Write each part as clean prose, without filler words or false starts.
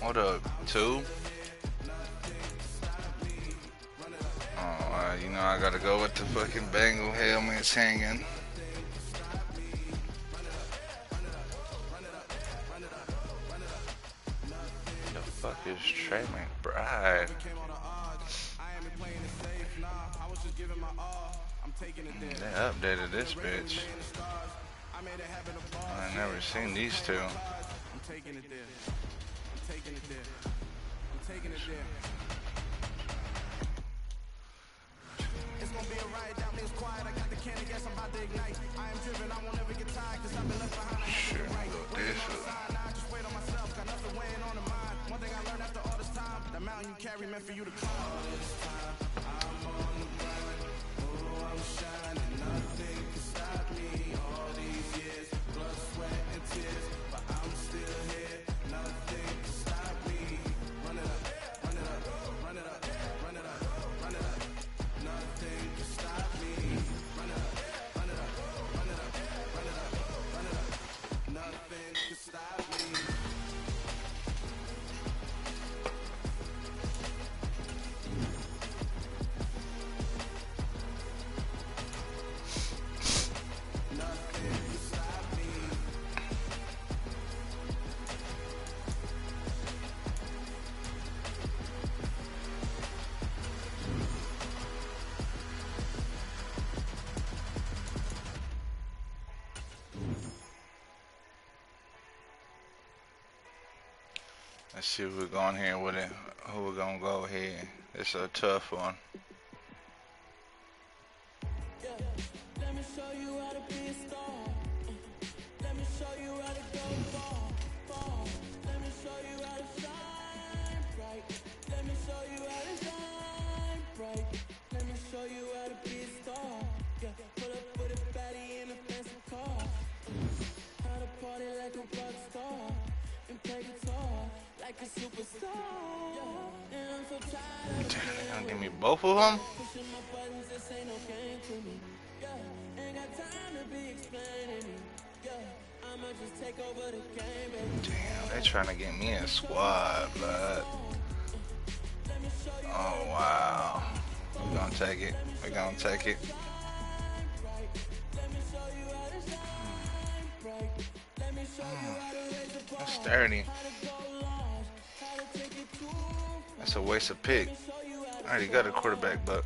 What up, two? Oh, you know I gotta go with the fucking Bengal helmets hanging. The fuck is Trey McBride? They updated this bitch. I never seen these two. It's gonna be a riot down there, quiet. I got the candy gas, I'm about to ignite. I am driven, I won't ever get tired, cause I've been left behind. I have to right. I just wait on myself, got nothing weighing on the mind. One thing I learned after all this time, the mountain you carry meant for you to climb. All this time, I'm on the grind. Oh, I'm shining, nothing can stop me. All these years, blood, sweat, and tears, but I'm still here. Nothing can stop me. Run it up, run it up, run it up, run it up, run it up. Nothing can stop me. Run it up, run it up, run it up, run it up, run it up. Nothing can stop me. Nothing can stop me. Let's see if we're going here with it. Who we're gonna go here? It's a tough one. Yeah. Let me show you how to be a star. Let me show you how to go far, far. Let me show you how to shine bright. Let me show you how to shine bright. Let me show you how to be a star. Yeah. Pull up with a fatty in a fancy car. How to party like a rock star and play guitar like a superstar. Yeah. And I'm so tired of damn, give me both of them. Pushing my buttons, this ain't no game to me. Yeah. Ain't got time to be explaining me. Yeah. I'ma just take over the game, baby. Damn, they trying to get me a squad, blood. Oh wow. We're gonna take it. We're gonna take it. That's 30. That's a waste of pick. I already got a quarterback, but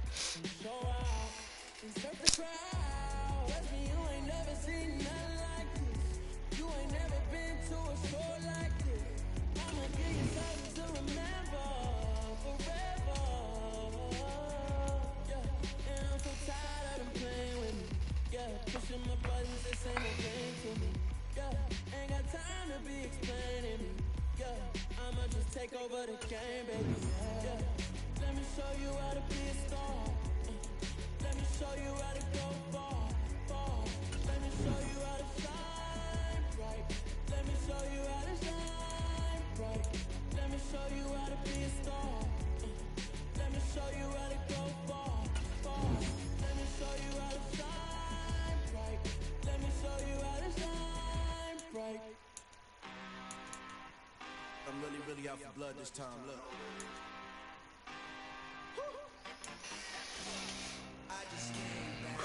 pushing my buttons, this ain't no game to me. Yeah, ain't got time to be explaining me. Yeah, I'ma just take over the game, baby. Yeah, let me show you how to be a star. Let me show you how to go far, far. Let me show you how to shine bright. Let me show you how to shine bright. Let me show you how to be a star. Let me show you how to go far, far. Let me show you how to shine bright. Let me show you how to shine bright. I'm really out for blood this time, look.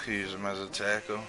Use him as a tackle.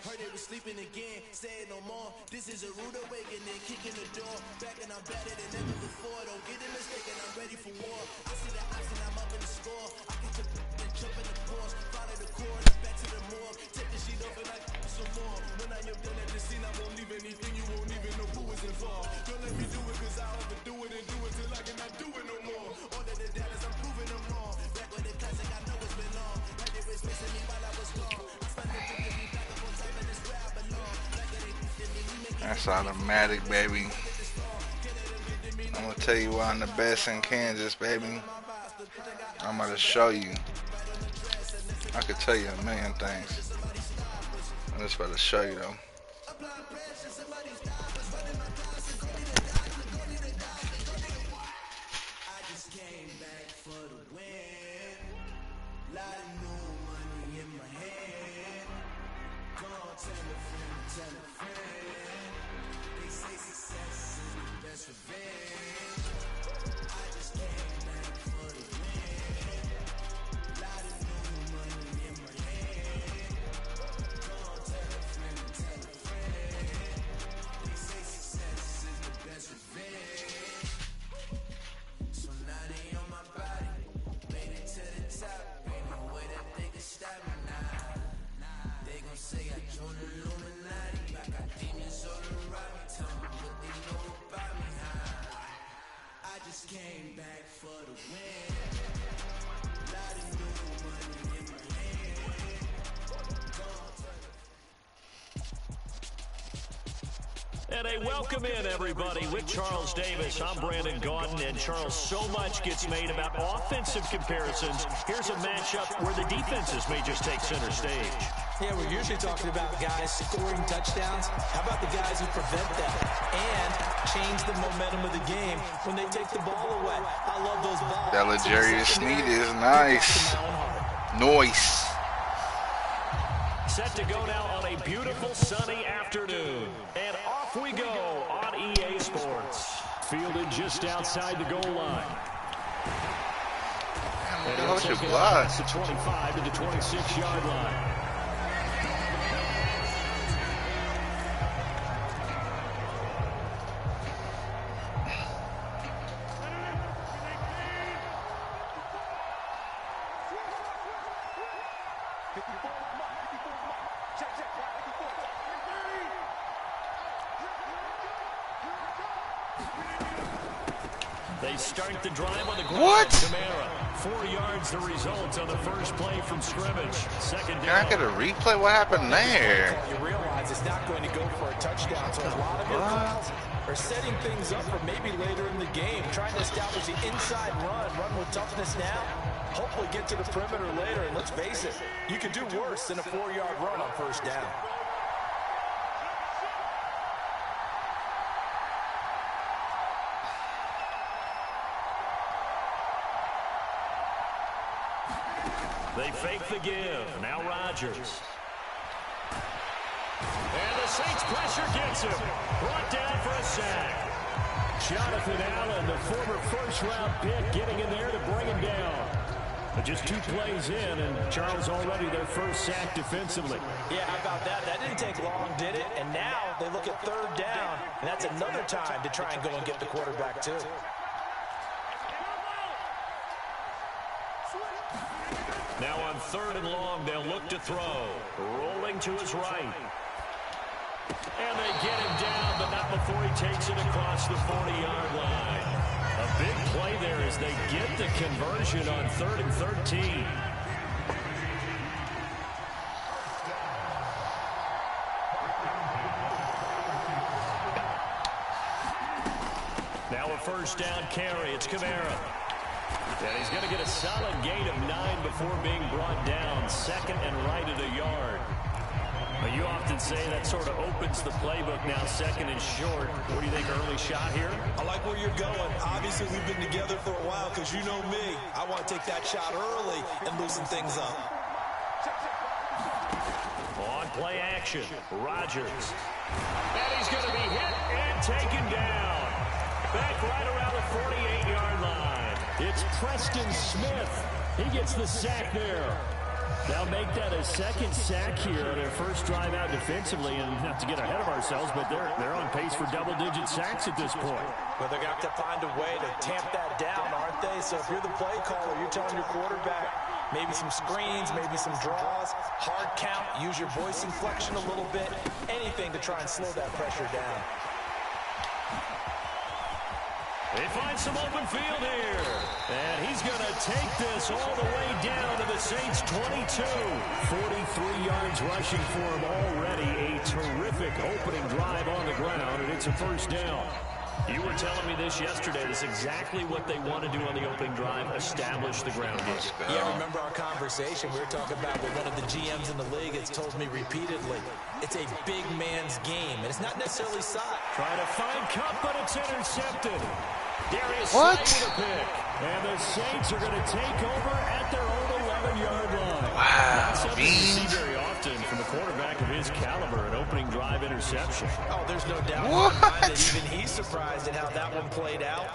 Heard they was sleeping again, say it no more. This is a rude awakening, kicking the door. Back and I'm better than ever before. Don't get it mistaken, I'm ready for war. I see the ops and I'm up in the score. I get to and jump in the course. Follow the core and I'm back to the morgue. Take the sheet off and I some more. When I am done at the scene, I won't leave anything. You won't even know who is involved. Don't let me do it, cause I'll overdo it and do it till I cannot do it no more. All of the doubters, I'm proving them wrong. Back with the classic, I know it's been long. Like they was missing me while I was gone. I started to give me back up on time and it's where I belong. Like it ain't me, we make it. That's automatic, baby. I'm gonna tell you why I'm the best in Kansas, baby. I'm gonna show you. I could tell you a million things. I'm just about to show you though. Lot of new money in my hand. Gone tell a friend. They say success is the best revenge. I just came back for the win. Lot of new money in my hand. Gone tell a friend. They say success is the best revenge. So now they on my body. Made it to the top. Ain't no way that they can stop me now. They gon' say I joined the Illuminati. I got demons all around me. Tell me what they know about me. I just came back for the win. Lot of new money in my hand. And a welcome in, everybody, with Charles Davis. I'm Brandon Gaudin, and Charles, so much gets made about offensive comparisons. Here's a matchup where the defenses may just take center stage. Yeah, we're usually talking about guys scoring touchdowns. How about the guys who prevent them and change the momentum of the game when they take the ball away? I love those balls. That L'Jarius Sneed is nice. Noise. Set to go now on a beautiful sunny afternoon. And off we go on EA Sports. Fielded just outside the goal line. What the hell's your block? The 25 to the 26-yard line. They start the drive on the ground. What? Kamara, 4 yards the result on the first play from scrimmage. Second down. Can I get a replay? What happened there? You realize it's not going to go for a touchdown, so a lot of your calls are setting things up for maybe later in the game, trying to establish the inside run with toughness now, hopefully get to the perimeter later, and let's face it, you could do worse than a 4-yard run on first down. They fake the give. Now Rodgers. And the Saints pressure gets him. Brought down for a sack. Jonathan Allen, the former first-round pick, getting in there to bring him down. But just 2 plays in, and Charles already their first sack defensively. Yeah, how about that? That didn't take long, did it? And now they look at third down, and that's another time to try and go and get the quarterback, too. Now on 3rd and long, they'll look to throw. Rolling to his right. And they get him down, but not before he takes it across the 40-yard line. A big play there as they get the conversion on 3rd and 13. Now a first down carry. It's Kamara. And he's going to get a solid gain of 9 before being brought down. 2nd and right at a yard. But you often say that sort of opens the playbook now, 2nd and short. What do you think, early shot here? I like where you're going. Obviously, we've been together for a while because you know me. I want to take that shot early and loosen things up. On play action, Rodgers. And he's going to be hit and taken down. Back right around the 48-yard line. It's Preston Smith. He gets the sack there. They'll make that a 2nd sack here on their first drive out defensively, and not to get ahead of ourselves, but they're on pace for double-digit sacks at this point. Well, they're going to have to find a way to tamp that down, aren't they? So if you're the play caller, you're telling your quarterback maybe some screens, maybe some draws, hard count, use your voice inflection a little bit, anything to try and slow that pressure down. They find some open field here. And he's going to take this all the way down to the Saints' 22. 43 yards rushing for him already. A terrific opening drive on the ground, and it's a first down. You were telling me this yesterday. This is exactly what they want to do on the opening drive, establish the ground game. Yeah, remember our conversation. We were talking about what one of the GMs in the league has told me repeatedly. It's a big man's game, and it's not necessarily size. Trying to find Cup, but it's intercepted. Darius What? with a pick. And the Saints are going to take over at their own 11-yard line. Wow, Not something you see very often from a quarterback of his caliber, an opening drive interception. Oh, there's no doubt in my mind that even he's surprised at how that one played out.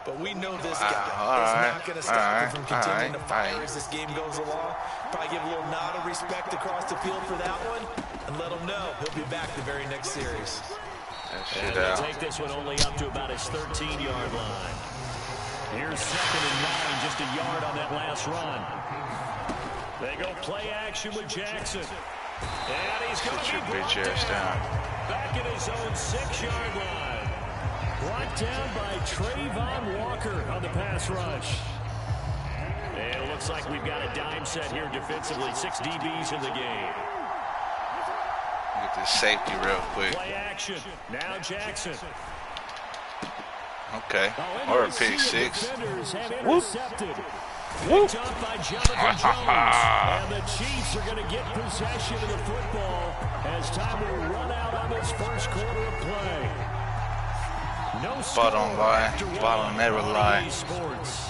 But we know this guy is not going to stop him from continuing to fire as this game goes along. Probably give a little nod of respect across the field for that one and let him know he'll be back the very next series. And they'll take this one only up to about his 13-yard line. Here's 2nd and 9, just a yard on that last run. They go play action with Jackson. And he's going to be brought down. Back at his own 6-yard line. Brought down by Trayvon Walker on the pass rush. And it looks like we've got a dime set here defensively. 6 DBs in the game. Get this safety real quick. Play action. Now Jackson. Okay. Or a pick 6. Whoop. Picked up by Jonathan Jones. And the Chiefs are going to get possession of the football as time will run out on this first quarter of play. No score. Bottom lie. Bottom never lie. Sports.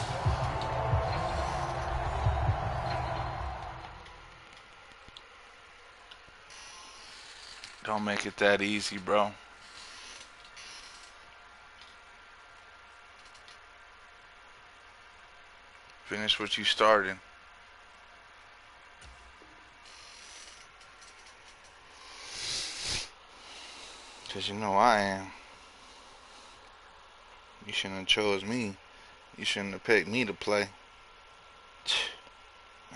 Don't make it that easy, bro. Finish what you started. Cause you know I am. You shouldn't have chose me. You shouldn't have picked me to play.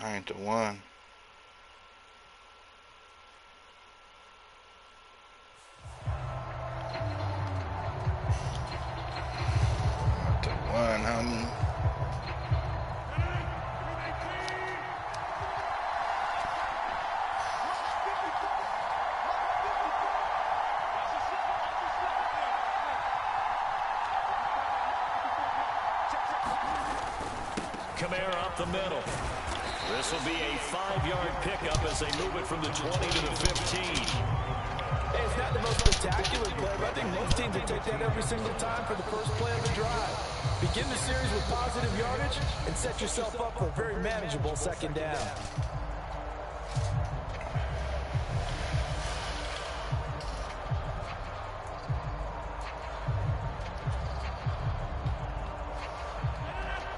I ain't the one. Not the one, homie. Kamara up the middle. This will be a 5-yard pickup as they move it from the 20 to the 15. Hey, it's not the most spectacular play, but I think most teams will take that every single time for the first play of the drive. Begin the series with positive yardage and set yourself up for a very manageable 2nd down.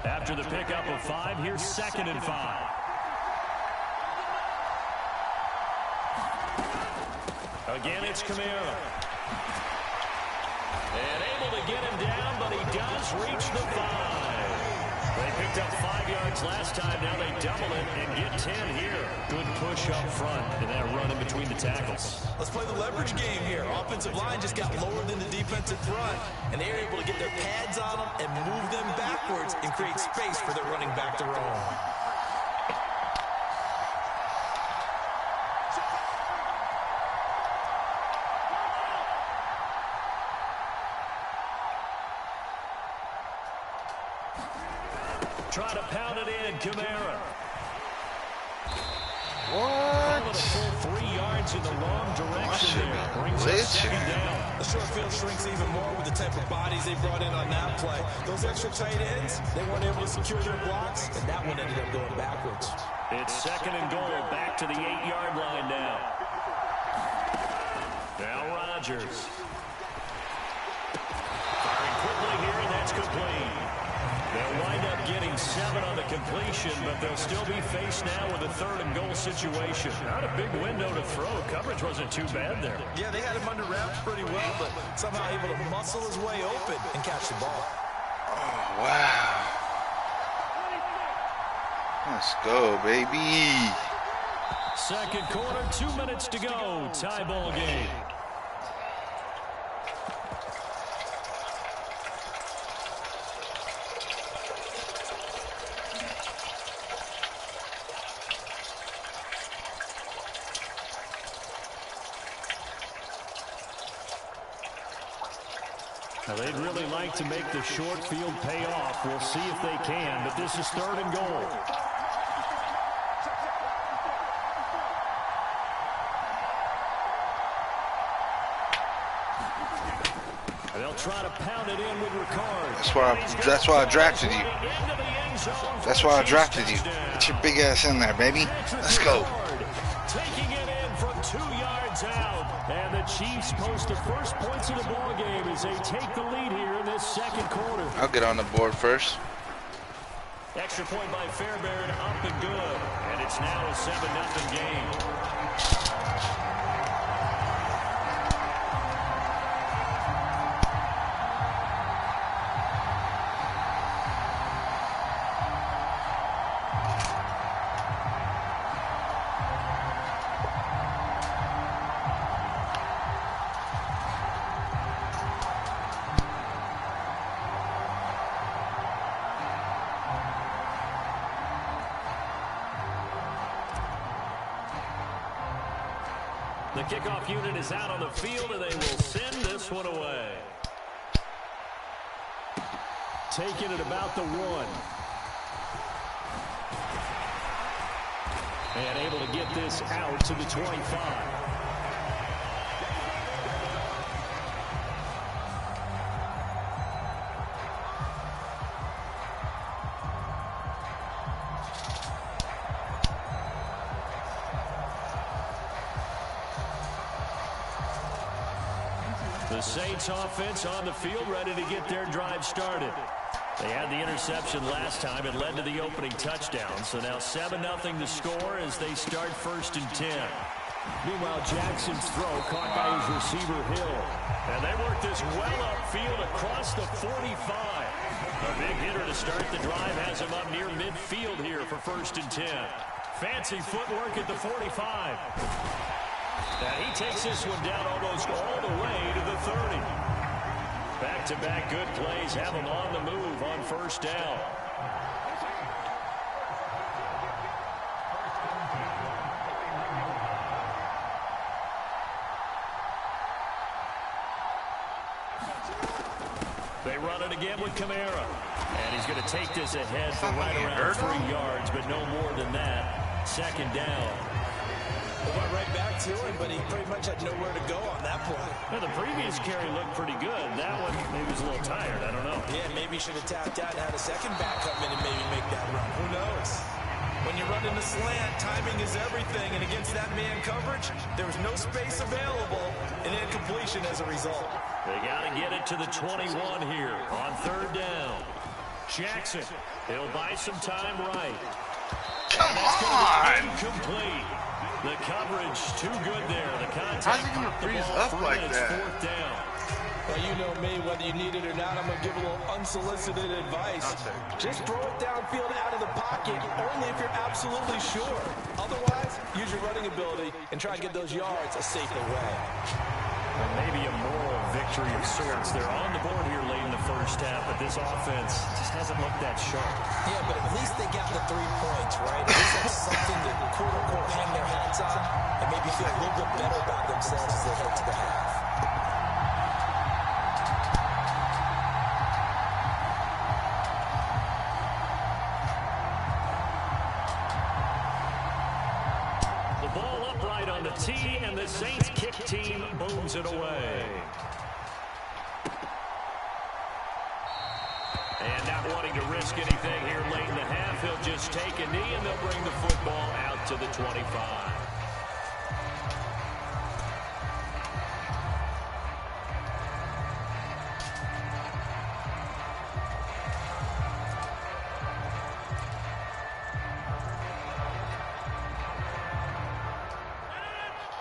After the pickup of 5, here's 2nd and 5. Again, it's Kamara. And able to get him down, but he does reach the 5. They picked up 5 yards last time. Now they double it and get 10 here. Good push up front and that run in between the tackles. Let's play the leverage game here. Offensive line just got lower than the defensive front, and they were able to get their pads on them and move them backwards and create space for their running back to roam. Try to pound it in, Kamara. What? A full 3 yards in the wrong direction there. Brings up 2nd down. The short field shrinks even more with the type of bodies they brought in on that play. Those extra tight ends, they weren't able to secure their blocks, and that one ended up going backwards. It's 2nd and goal, back to the 8-yard line now. Now Rodgers. Firing quickly here, and that's complete. They'll wind up getting 7 on the completion, but they'll still be faced now with a 3rd and goal situation. Not a big window to throw. Coverage wasn't too bad there. Yeah, they had him under wraps pretty well, but somehow able to muscle his way open and catch the ball. Oh, wow. Let's go, baby. 2nd quarter, 2 minutes to go. Tie ball game. Now they'd really like to make the short field pay off. We'll see if they can, but this is 3rd and goal. They'll try to pound it in with Ricard. That's why I drafted you. That's why I drafted you. Get your big ass in there, baby. Let's go. Taking it in from 2 yards out. And the Chiefs post the first points of the ball game as they take the lead here in this second quarter. I'll get on the board first. Extra point by Fairbairn, up and good. And it's now a 7-0 game. The kickoff unit is out on the field, and they will send this one away. Taking it about the 1. And able to get this out to the 25. The Saints offense on the field, ready to get their drive started. They had the interception last time. It led to the opening touchdown. So now 7-0 the score as they start 1st and 10. Meanwhile, Jackson's throw caught by his receiver, Hill. And they work this well upfield across the 45. A big hitter to start the drive has him up near midfield here for 1st and 10. Fancy footwork at the 45. And he takes this one down almost all the way to the 30. Back-to-back good plays have him on the move on 1st down. They run it again with Kamara. And he's going to take this ahead for right around 3 yards, but no more than that. 2nd down. He went right back to him, but he pretty much had nowhere to go on that play. Well, the previous carry looked pretty good. That one, maybe was a little tired. I don't know. Yeah, maybe he should have tapped out and had a second back come in and maybe make that run. Who knows? When you run in the slant, timing is everything. And against that man coverage, there was no space available and incompletion as a result. They got to get it to the 21 here on 3rd down. Jackson, he'll buy some time right. Come on! Incomplete. The coverage too good there. The contact. How's he going to freeze up like that? 4th down. Well, you know me, whether you need it or not, I'm going to give a little unsolicited advice. Just throw it downfield out of the pocket, only if you're absolutely sure. Otherwise, use your running ability and try and get those yards a safer way. And maybe a moral victory of sorts. They're on the board here late in the 1st half, but this offense just hasn't looked that sharp. Yeah, but at least they got the 3 points, right? At least that's something to quote-unquote hang their hats on and maybe feel a little bit better about themselves as they head to the half. Tee, and the Saints kick team booms it away. And not wanting to risk anything here late in the half, he'll just take a knee and they'll bring the football out to the 25.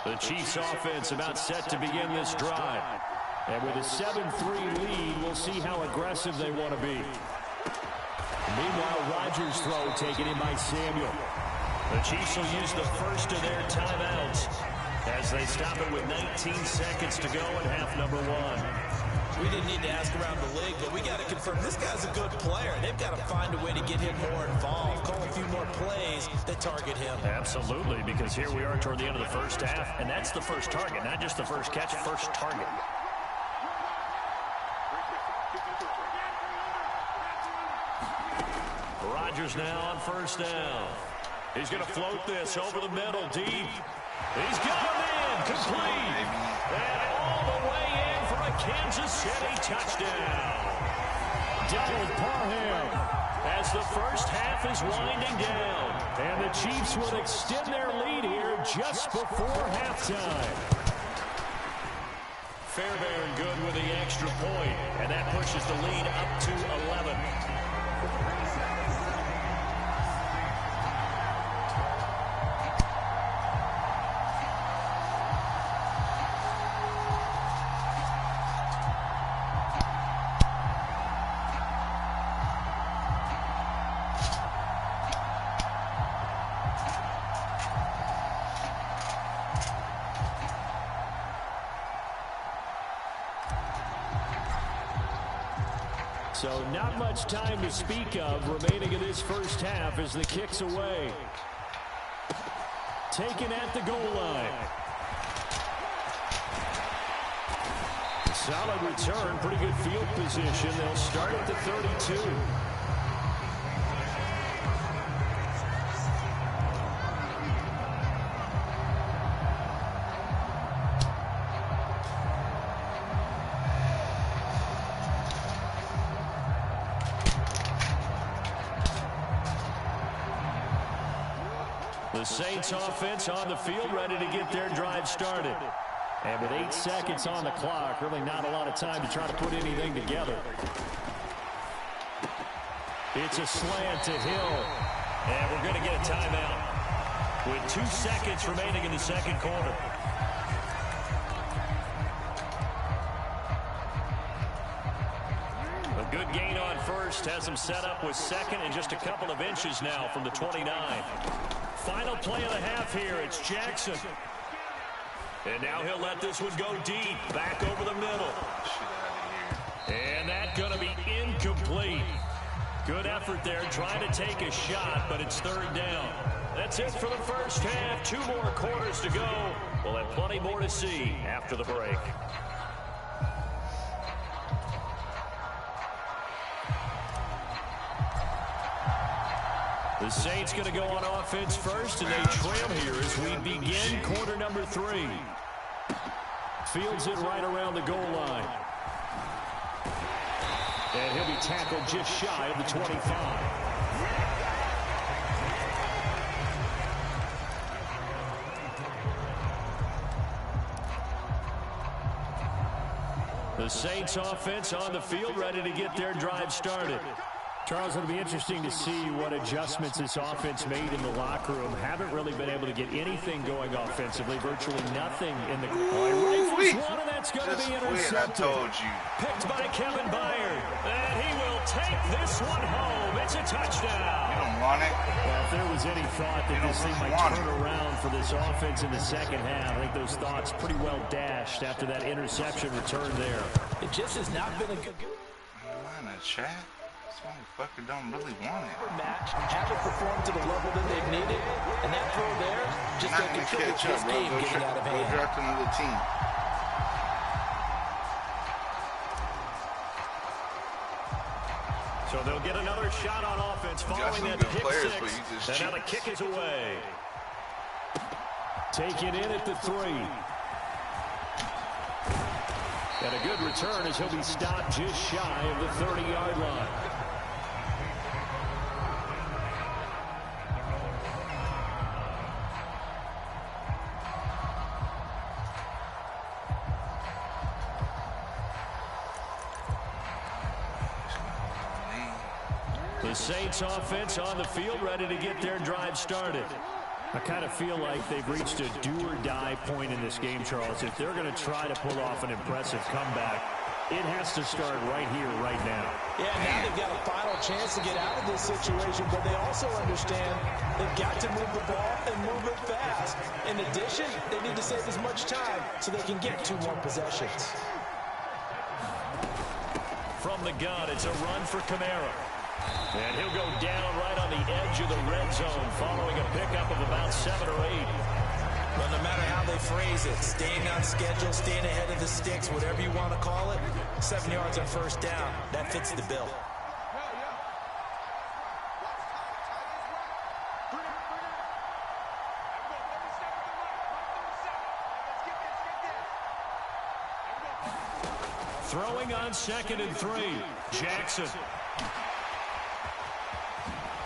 The Chiefs offense about set to begin this drive. And with a 7-3 lead, we'll see how aggressive they want to be. Meanwhile, Rodgers' throw taken in by Samuel. The Chiefs will use the first of their timeouts as they stop it with 19 seconds to go in half number 1. We didn't need to ask around the league, but we got to confirm this guy's a good player. They've got to find a way to get him more involved, call a few more plays that target him. Absolutely, because here we are toward the end of the 1st half, and that's the first target, not just the first catch, first target. Rodgers now on 1st down. He's going to float this over the middle, deep. He's got him in, complete. And all the way in for a Kansas City touchdown. Donald Parham as the first half is winding down. And the Chiefs will extend their lead here just before halftime. Fairbairn good with the extra point, and that pushes the lead up to 11. So not much time to speak of remaining in this first half as the kick's away. Taken at the goal line. Solid return, pretty good field position. They'll start at the 32. The Saints offense on the field, ready to get their drive started. And with 8 seconds on the clock, really not a lot of time to try to put anything together. It's a slant to Hill. And we're going to get a timeout with 2 seconds remaining in the second quarter. A good gain on first, has him set up with second and just a couple of inches now from the 29. Final play of the half here. It's Jackson. And now he'll let this one go deep. Back over the middle. And that's going to be incomplete. Good effort there trying to take a shot, but it's third down. That's it for the first half. 2 more quarters to go. We'll have plenty more to see after the break. The Saints going to go on offense first, and they trail here as we begin quarter number 3. Fields it right around the goal line. And he'll be tackled just shy of the 25. The Saints offense on the field, ready to get their drive started. Charles, it'll be interesting to see what adjustments this offense made in the locker room. Haven't really been able to get anything going offensively. Virtually nothing in the... Rifles one, and that's going to be intercepted. I told you. Picked by Kevin Byard. And he will take this one home. It's a touchdown. You don't want it. Well, if there was any thought that this thing might turn around for this offense in the second half, I think those thoughts pretty well dashed after that interception return there. It just has not been a good... Come on, chat. This motherfucker don't really want it. Match, haven't performed to the level that they've needed, and that throw there just don't contribute to this game getting out of hand. Go draft another team. So they'll get another shot on offense following that pick six. And now the kick is away. Taken in at the 3. And a good return as he'll be stopped just shy of the 30-yard line. The Saints offense on the field, ready to get their drive started. I kind of feel like they've reached a do-or-die point in this game, Charles. If they're going to try to pull off an impressive comeback, it has to start right here, right now. Yeah, now they've got a final chance to get out of this situation, but they also understand they've got to move the ball and move it fast. In addition, they need to save as much time so they can get 2 more possessions. From the gun, it's a run for Kamara. And he'll go down right on the edge of the red zone following a pickup of about 7 or 8. But no matter how they phrase it, staying on schedule, staying ahead of the sticks, whatever you want to call it, 7 yards on first down, that fits the bill. Throwing on 2nd and 3. Jackson.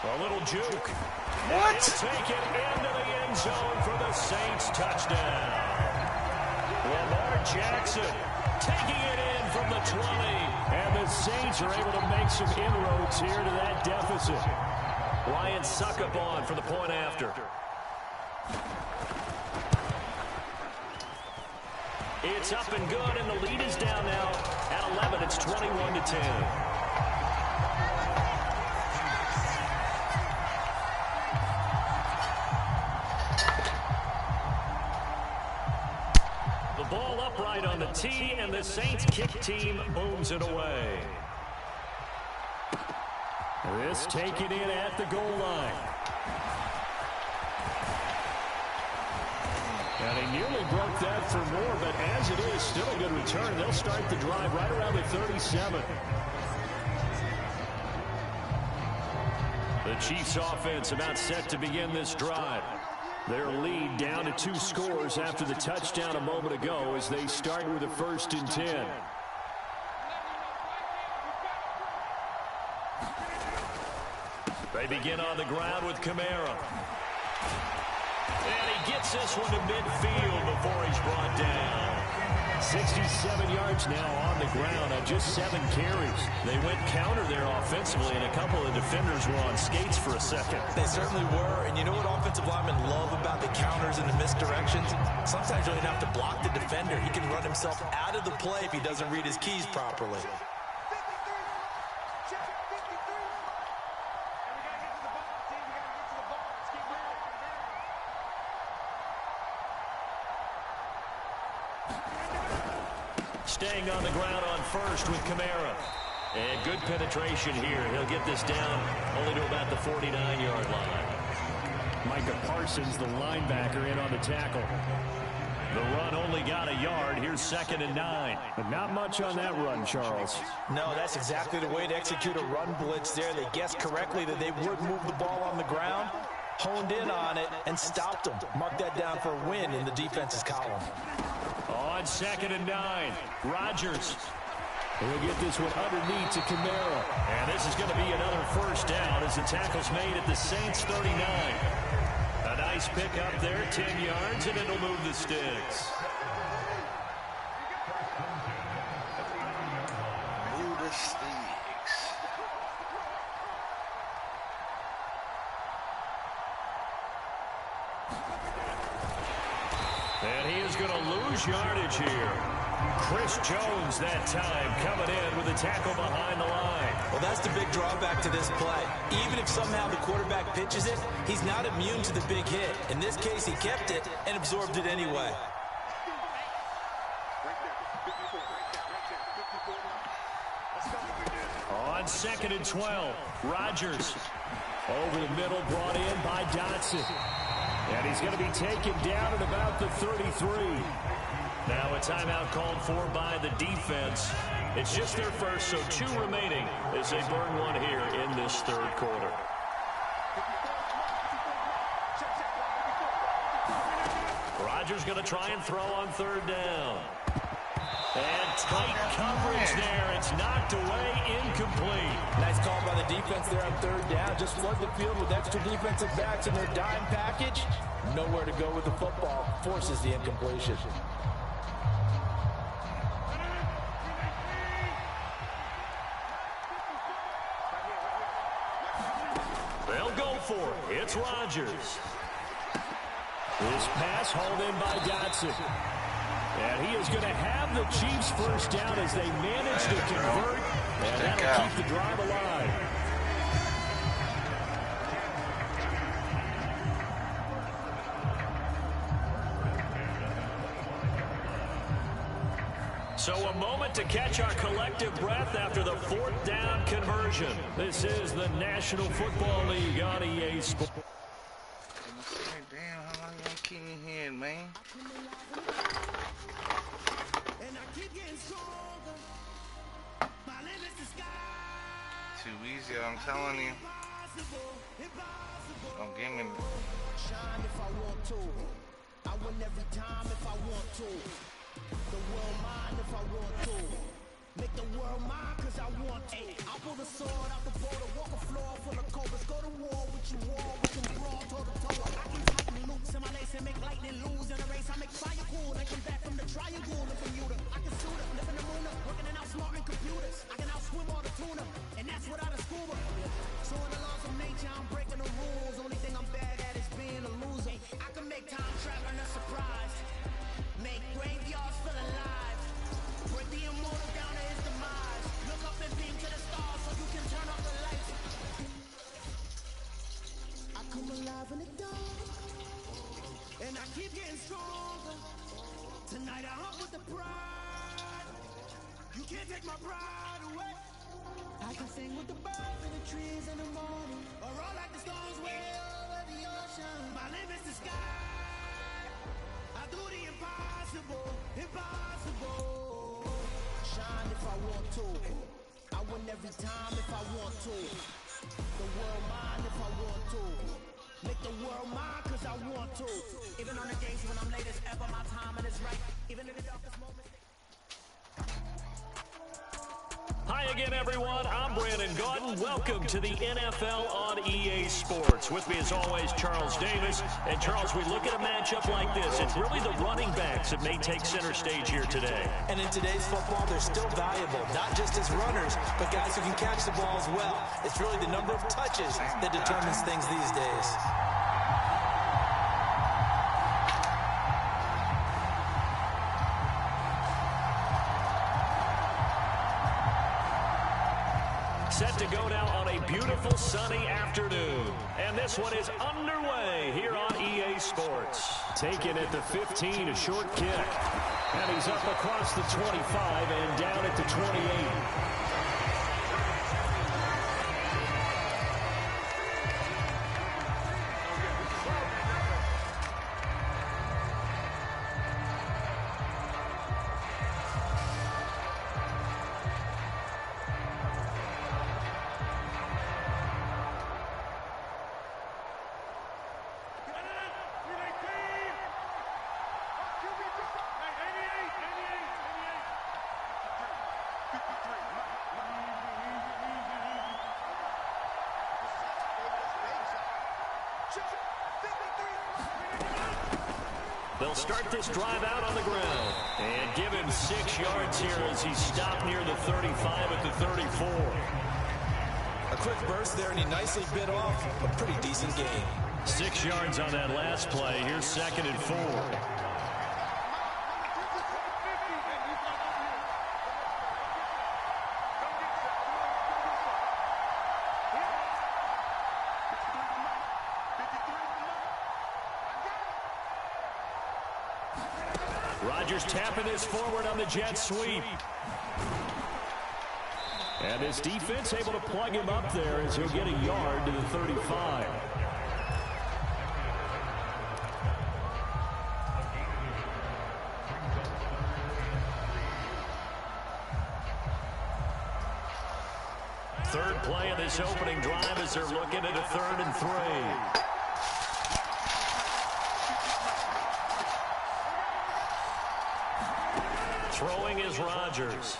A little juke. What? Take it into the end zone for the Saints touchdown. Lamar Jackson taking it in from the 20. And the Saints are able to make some inroads here to that deficit. Ryan Suckup on for the point after. It's up and good, and the lead is down now at 11. It's 21-10. Ball upright on the tee, and the Saints kick team booms it away. This taken in at the goal line. And he nearly broke that for more, but as it is, still a good return. They'll start the drive right around the 37. The Chiefs offense about set to begin this drive. Their lead down to 2 scores after the touchdown a moment ago as they start with a 1st and 10. They begin on the ground with Kamara. And he gets this one to midfield before he's brought down. 67 yards now on the ground on just 7 carries. They went counter there offensively, and a couple of defenders were on skates for a second. They certainly were, and you know what offensive linemen love about the counters and the misdirections? Sometimes you don't have to block the defender. He can run himself out of the play if he doesn't read his keys properly. Staying on the ground on 1st with Kamara. And good penetration here. He'll get this down only to about the 49-yard line. Micah Parsons, the linebacker, in on the tackle. The run only got a yard. Here's 2nd and 9. But not much on that run, Charles. No, that's exactly the way to execute a run blitz there. They guessed correctly that they would move the ball on the ground, honed in on it, and stopped them. Mark that down for a win in the defense's column. On 2nd and 9, Rodgers. He'll get this one underneath to Kamara. And this is going to be another 1st down as the tackle's made at the Saints 39. A nice pickup there, 10 yards, and it'll move the sticks. Move the sticks. And he is going to lose yardage here. Chris Jones that time coming in with a tackle behind the line. Well, that's the big drawback to this play. Even if somehow the quarterback pitches it, he's not immune to the big hit. In this case, he kept it and absorbed it anyway. On 2nd and 12, Rodgers over the middle, brought in by Dotson. And he's going to be taken down at about the 33. Now a timeout called for by the defense. It's just their first, so 2 remaining as they burn one here in this 3rd quarter. Rodgers going to try and throw on 3rd down. And tight coverage there. It's knocked away, incomplete. Nice call by the defense there on 3rd down. Just flood the field with extra defensive backs in their dime package. Nowhere to go with the football. Forces the incompletion. They'll go for it. It's Rodgers. This pass hauled in by Dotson. And he is going to have the Chiefs 1st down as they manage to convert. And that'll keep the drive alive. So a moment to catch our collective breath after the 4th down conversion. This is the National Football League on EA Sports. Damn, how long you gonna keep me here, man? Too easy, I'm telling you. Don't give me. Shine if I want to. I win every time if I want to. The world mine if I want to. Make the world mine, cause I want to. I pull the sword out the border, walk a floor full of cobras. Go to war with you, war, we can brawl toe to toe. I can tighten loops in my lace and make lightning lose in a race. I make fire cool, they come back from the triangle of Bermuda. I can shoot it, live in the moon, working and outsmarting computers. I can outswim all the tuna, and that's without a scuba. So in the laws of nature, I'm breaking the rules. Only thing I'm bad at is being a loser. I can make time traveling a surprise, make graveyards feel alive, break the immortal down to his demise. Look up and beam to the stars so you can turn off the lights. I come alive in the dark, and I keep getting stronger. Tonight I hunt with the pride. You can't take my pride away. I can sing with the birds and the trees in the morning, or roll like the stones way over the ocean. My limit's the sky. I do the impossible, impossible. Shine if I want to. I win every time if I want to. The world mine if I want to. Make the world mine cause I want to. Even on the days when I'm late as ever, my timing is right. Even in the darkest moments. Hi again, everyone. I'm Brandon Gaudin. Welcome to the NFL on EA Sports. With me, as always, Charles Davis. And, Charles, we look at a matchup like this. It's really the running backs that may take center stage here today. And in today's football, they're still valuable, not just as runners, but guys who can catch the ball as well. It's really the number of touches that determines things these days. Set to go now on a beautiful sunny afternoon. And this one is underway here on EA Sports. Taken at the 15, a short kick. And he's up across the 25 and down at the 28. They'll start this drive out on the ground and give him 6 yards here as he stopped near the 35 at the 34. A quick burst there, and he nicely bit off a pretty decent gain. 6 yards on that last play. Here's 2nd and 4. Rodgers tapping this forward on the jet sweep. And this defense able to plug him up there as he'll get a yard to the 35. Third play of this opening drive as they're looking at a 3rd and 3. Throwing is Rodgers.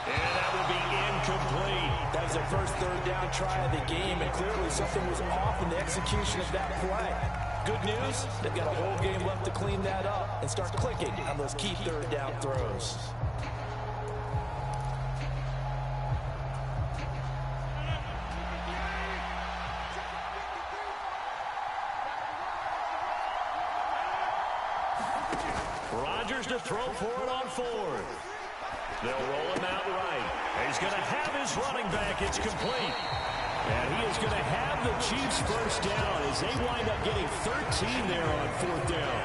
And that will be incomplete. That was their first 3rd down try of the game, and clearly something was off in the execution of that play. Good news, they've got a whole game left to clean that up and start clicking on those key 3rd down throws. Rodgers to throw for it on 4th. They'll roll him out right. He's going to have his running back. It's complete. And he is going to have the Chiefs first down as they wind up getting 13 there on 4th down.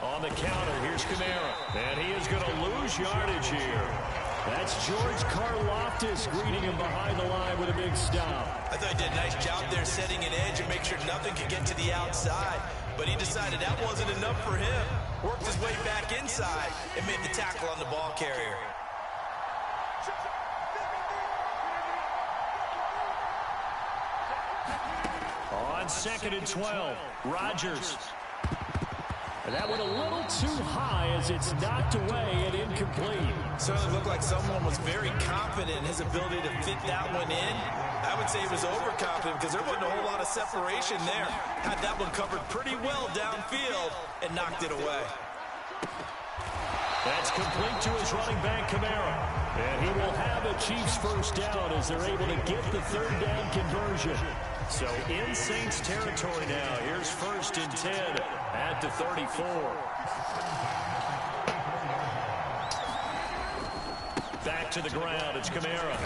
On the counter, here's Kamara. And he is going to lose yardage here. That's George Karlaftis greeting him behind the line with a big stop. I thought he did a nice job there setting an edge and make sure nothing could get to the outside. But he decided that wasn't enough for him. Worked his way back inside and made the tackle on the ball carrier. On 2nd and 12, Rodgers. And that went a little too high as it's knocked away and incomplete. Certainly looked like someone was very confident in his ability to fit that one in. I would say he was overconfident because there wasn't a whole lot of separation there. Had that one covered pretty well downfield and knocked it away. That's complete to his running back, Kamara. And he will have a Chiefs first down as they're able to get the third down conversion. So in Saints territory now. Here's 1st and 10 at the 34. Back to the ground. It's Kamara.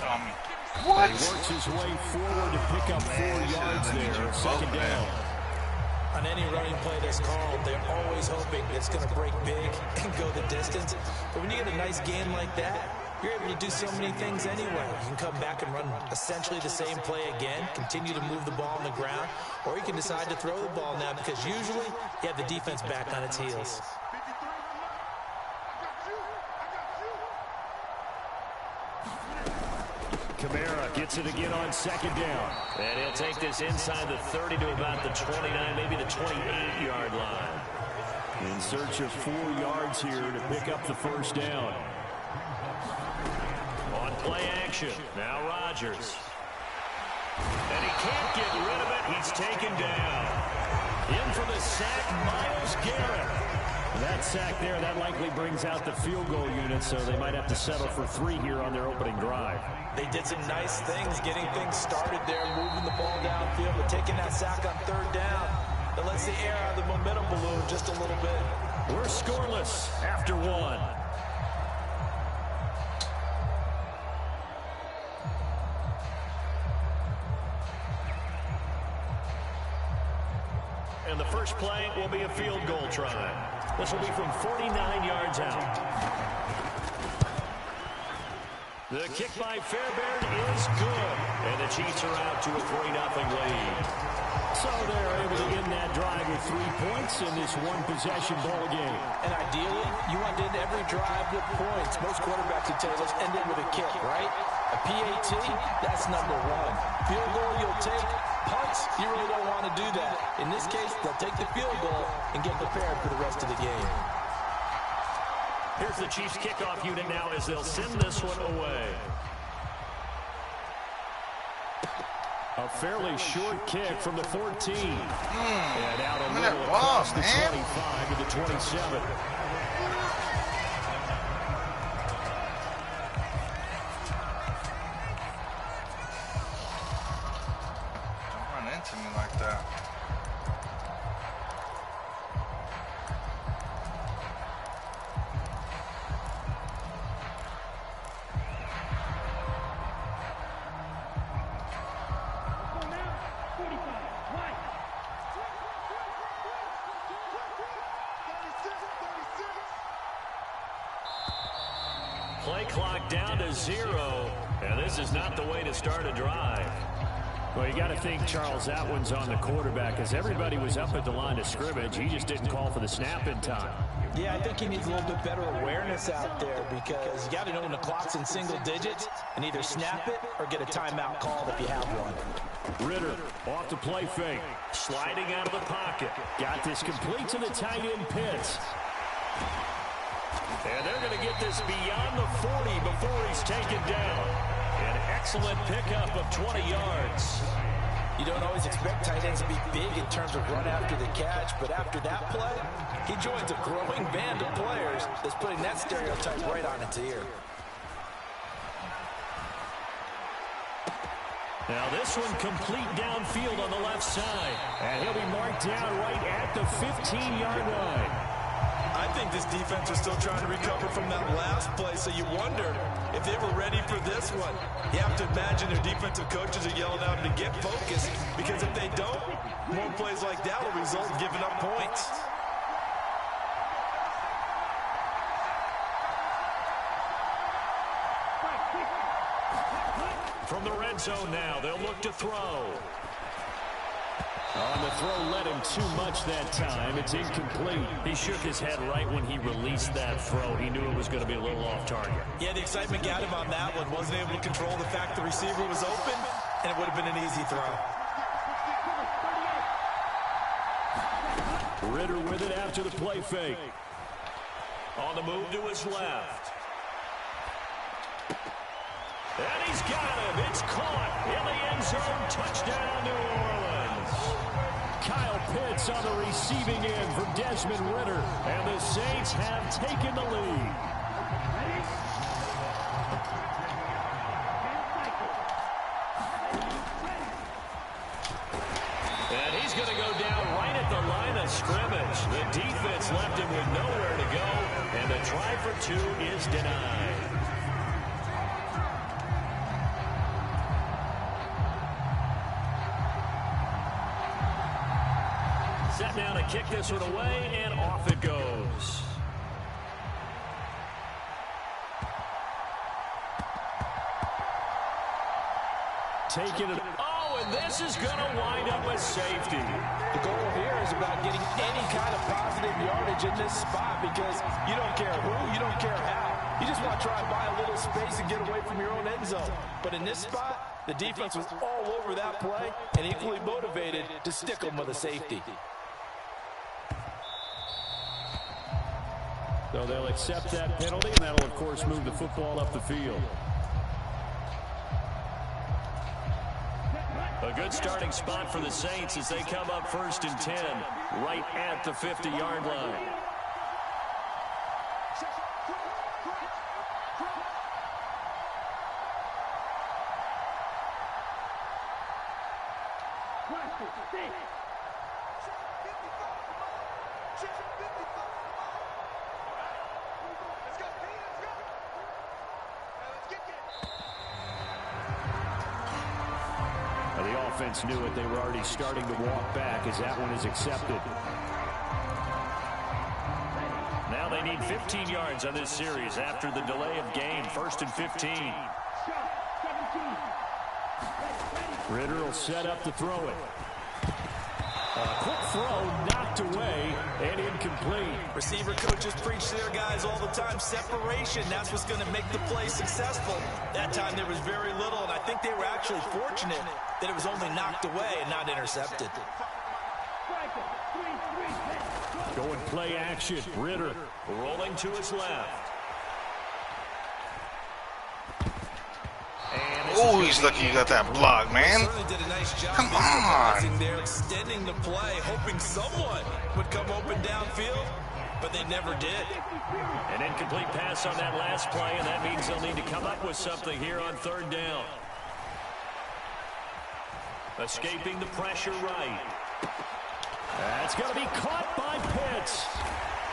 What? He works his way forward to pick up 4 yards there. 2nd down. On any running play that's called, they're always hoping it's going to break big and go the distance. But when you get a nice game like that, you're able to do so many things anyway. You can come back and run essentially the same play again, continue to move the ball on the ground, or you can decide to throw the ball now because usually you have the defense back on its heels. Kamara gets it again on 2nd down. And he'll take this inside the 30 to about the 29, maybe the 28-yard line. In search of 4 yards here to pick up the first down. On play action, now Rodgers. And he can't get rid of it. He's taken down. In for the sack, Myles Garrett. That sack there, that likely brings out the field goal unit, so they might have to settle for 3 here on their opening drive. They did some nice things, getting things started there, moving the ball downfield, but taking that sack on 3rd down. That lets the air out of the momentum balloon just a little bit. We're scoreless after 1. And the first play will be a field goal try. This will be from 49 yards out. The kick by Fairbairn is good. And the Chiefs are out to a 3-0 lead. So they're able to end that drive with 3 points in this one-possession ball game. And ideally, you want to end every drive with points. Most quarterbacks would tell you, let's end it with a kick, right? A PAT, that's number 1. Field goal you'll take. Punts, you really don't want to do that. In this case, they'll take the field goal and get prepared for the rest of the game. Here's the Chiefs kickoff unit now as they'll send this one away. A fairly short kick from the 14. And out a little across the 25 to the 27. To me like that. Play clock down to 0, and this is not the way to start a drive. Well, you got to think, Charles, that one's on the quarterback as everybody was up at the line of scrimmage. He just didn't call for the snap in time. Yeah, I think he needs a little bit better awareness out there because you got to know when the clock's in single digits and either snap it or get a timeout called if you have one. Ritter off the play fake, sliding out of the pocket. Got this complete to the tight end Pitts. And they're going to get this beyond the 40 before he's taken down. An excellent pickup of 20 yards. You don't always expect tight ends to be big in terms of run after the catch, but after that play, he joins a growing band of players that's putting that stereotype right on its ear. Now this one complete downfield on the left side. And he'll be marked down right at the 15-yard line. I think this defense is still trying to recover from that last play, so you wonder if they were ready for this one. You have to imagine their defensive coaches are yelling at them to get focused, because if they don't, more plays like that will result in giving up points. From the red zone now, they'll look to throw. On the throw led him too much that time. It's incomplete. He shook his head right when he released that throw. He knew it was going to be a little off target. Yeah, the excitement got him on that one. Wasn't able to control the fact the receiver was open, and it would have been an easy throw. Ritter with it after the play fake. On the move to his left. And he's got him. It's caught in the end zone. Touchdown, New Orleans. Kyle Pitts on the receiving end for Desmond Ritter. And the Saints have taken the lead. And he's going to go down right at the line of scrimmage. The defense left him with nowhere to go. And the try for two is denied. Set down to kick this one away, and off it goes. Taking it. Oh, and this is going to wind up with safety. The goal here is about getting any kind of positive yardage in this spot because you don't care who, you don't care how. You just want to try and buy a little space and get away from your own end zone. But in this spot, the defense was all over that play and equally motivated to stick them with a safety. So they'll accept that penalty, and that'll, of course, move the football up the field. A good starting spot for the Saints as they come up 1st and 10, right at the 50-yard line. The offense knew it. They were already starting to walk back as that one is accepted. Now they need 15 yards on this series after the delay of game. 1st and 15. Ritter will set up to throw it. A quick throw knocked away and incomplete. Receiver coaches preach to their guys all the time. Separation, that's what's going to make the play successful. That time there was very little, and I think they were actually fortunate that it was only knocked away and not intercepted. Going play action. Ritter rolling to his left. Oh, he's lucky you got that block, man. Come on. They're extending the play, hoping someone would come open downfield, but they never did. An incomplete pass on that last play, and that means they'll need to come up with something here on 3rd down. Escaping the pressure right. That's going to be caught by Pitts.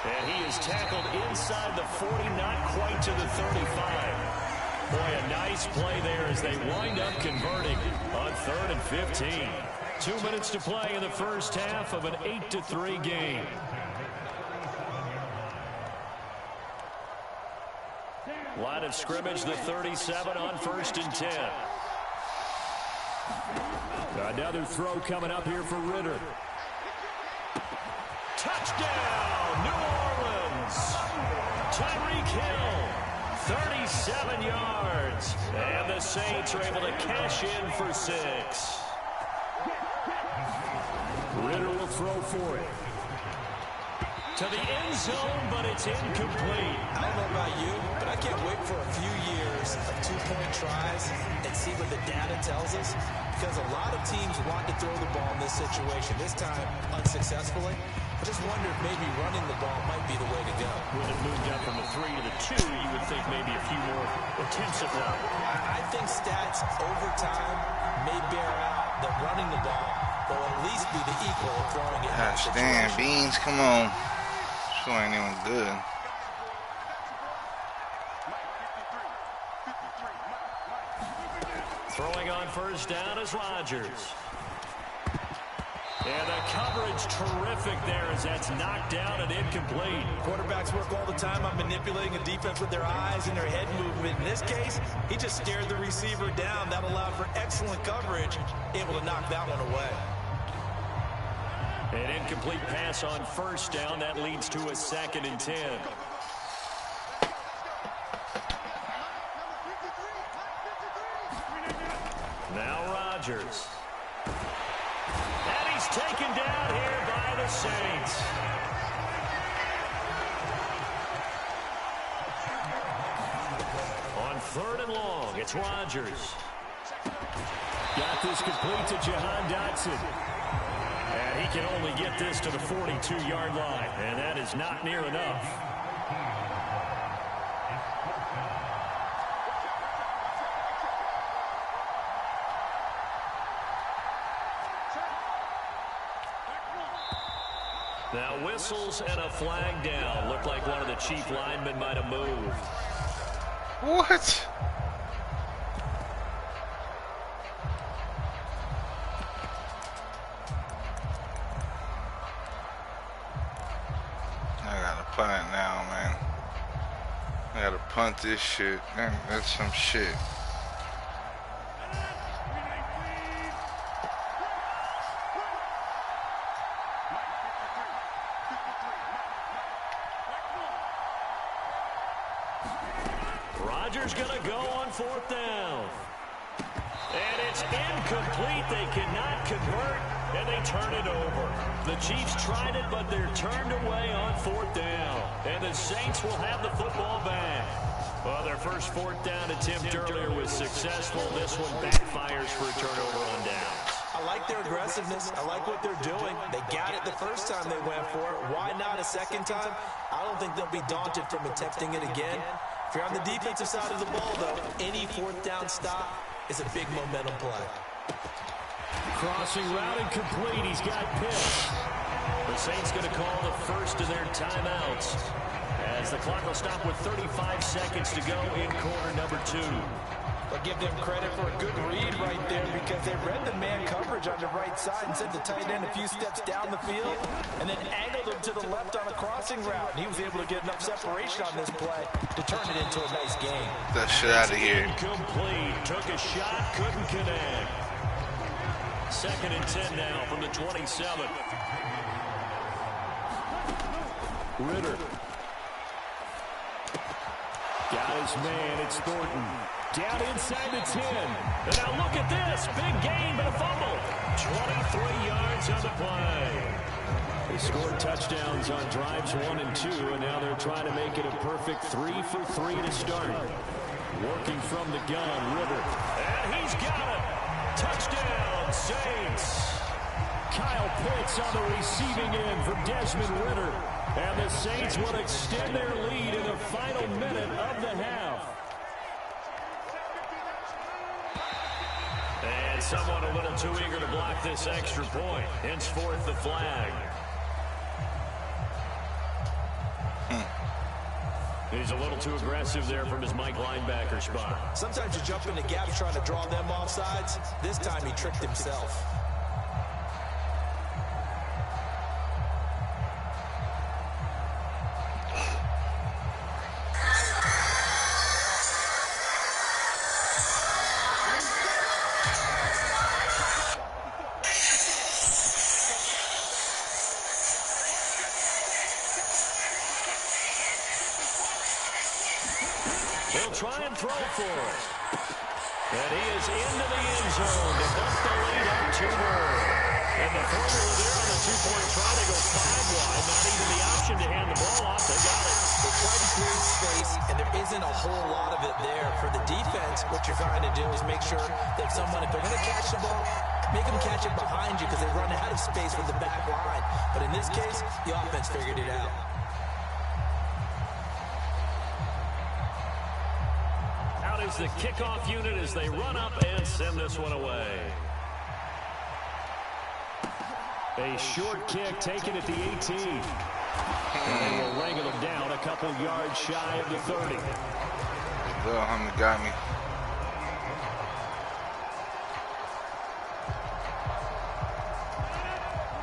And he is tackled inside the 40, not quite to the 35. Boy, a nice play there as they wind up converting on 3rd and 15. 2 minutes to play in the first half of an 8-3 game. Line of scrimmage, the 37 on 1st and 10. Another throw coming up here for Ritter. Touchdown, New Orleans. Tyreek Hill. 37 yards, and the Saints are able to cash in for 6. Ritter will throw for it. To the end zone, but it's incomplete. I don't know about you, but I can't wait for a few years of 2-point tries and see what the data tells us, because a lot of teams want to throw the ball in this situation, this time unsuccessfully. I just wonder if maybe running the ball might be the way to go. When it moved up from the 3 to the 2, you would think maybe a few more attempts at that. I think stats over time may bear out that running the ball will at least be the equal of throwing it. Gosh damn, Beans, come on. Sure ain't even good. Throwing on 1st down is Rodgers. And the coverage terrific there as that's knocked down and incomplete. Quarterbacks work all the time on manipulating a defense with their eyes and their head movement. In this case, he just stared the receiver down. That allowed for excellent coverage, able to knock that one away. An incomplete pass on 1st down. That leads to a 2nd and 10. Now Rodgers. And he's taken down here by the Saints. On 3rd and long, it's Rodgers. Got this complete to Jahan Dotson. And he can only get this to the 42-yard line. And that is not near enough. Now whistles and a flag down. Looked like one of the chief linemen might have moved. What? I gotta punt it now, man. I gotta punt this shit. Man, that's some shit. Rodgers gonna go on 4th down. And it's incomplete. They cannot convert, and they turn it over. The Chiefs tried it, but they're turned away on 4th down. And the Saints will have the football back. Well, their first 4th down attempt earlier was successful. This one backfires for a turnover on downs. I like their aggressiveness. I like what they're doing. They got it the first time they went for it. Why not a second time? I don't think they'll be daunted from attempting it again. If you're on the defensive side of the ball, though, any 4th down stop is a big momentum play. Crossing route incomplete. He's got Pitts. The Saints going to call the first of their timeouts as the clock will stop with 35 seconds to go in quarter number 2. But give them credit for a good read right there because they read the man coverage on the right side and sent the tight end a few steps down the field and then angled him to the left on a crossing route. And he was able to get enough separation on this play to turn it into a nice game. Get that shit out of here. Incomplete. Took a shot, couldn't connect. 2nd and 10 now from the 27. Ritter. Got his man. It's Thornton. Down inside the 10. And now look at this. Big gain, but a fumble. 23 yards on the play. They scored touchdowns on drives 1 and 2, and now they're trying to make it a perfect 3 for 3 to start. Working from the gun, Ritter. And he's got it. Touchdown, Saints. Kyle Pitts on the receiving end from Desmond Ritter. And the Saints will extend their lead in the final minute of the half. And someone a little too eager to block this extra point. Henceforth, the flag. He's a little too aggressive there from his Mike linebacker spot. Sometimes you jump into gaps trying to draw them off sides. This time he tricked himself. He'll try and throw for it. And he is into the end zone to dump the lead up 2-0. And the formula there on the two-point try to go 5 wide. Not even the option to hand the ball off. They got it. They try to create space, and there isn't a whole lot of it there. For the defense, what you're trying to do is make sure that someone, if they're going to catch the ball, make them catch it behind you because they run out of space with the back line. But in this case, the offense figured it out. Out is the kickoff unit as they run up and send this one away. A short kick taken at the 18. And they will wrangle them down a couple yards shy of the 30. Little homie got me.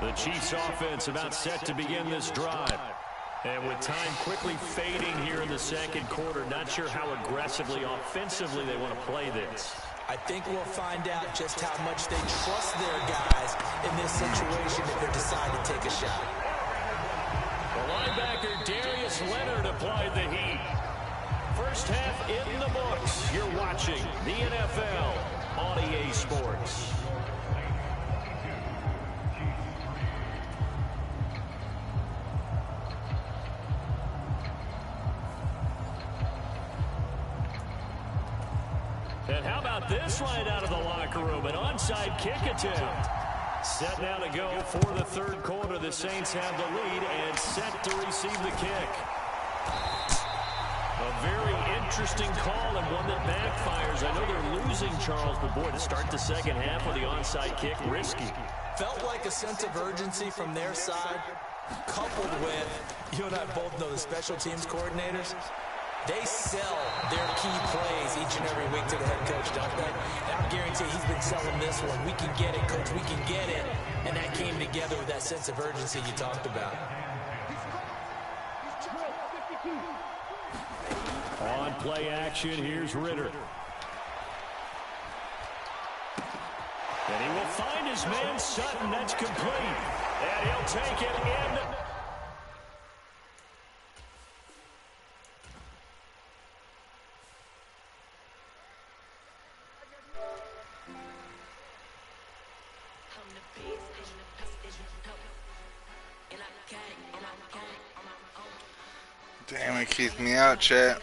The Chiefs offense about set to begin this drive. And with time quickly fading here in the second quarter, not sure how aggressively, offensively they want to play this. I think we'll find out just how much they trust their guys in this situation if they decide to take a shot. The linebacker Darius Leonard applied the heat. First half in the books. You're watching the NFL on EA Sports. And how about this right out of the locker room? An onside kick attempt. Set now to go for the third quarter. The Saints have the lead and set to receive the kick. A very interesting call and one that backfires. I know they're losing, Charles, but boy, to start the second half with the onside kick, risky. Felt like a sense of urgency from their side, coupled with, you and I both know the special teams coordinators, they sell their key plays each and every week to the head coach, don't they? And I guarantee he's been selling this one. We can get it, coach, we can get it. And that came together with that sense of urgency you talked about. On play action, here's Ritter. And he will find his man Sutton. That's complete. And he'll take it in. Damn, it keeps me out, chat.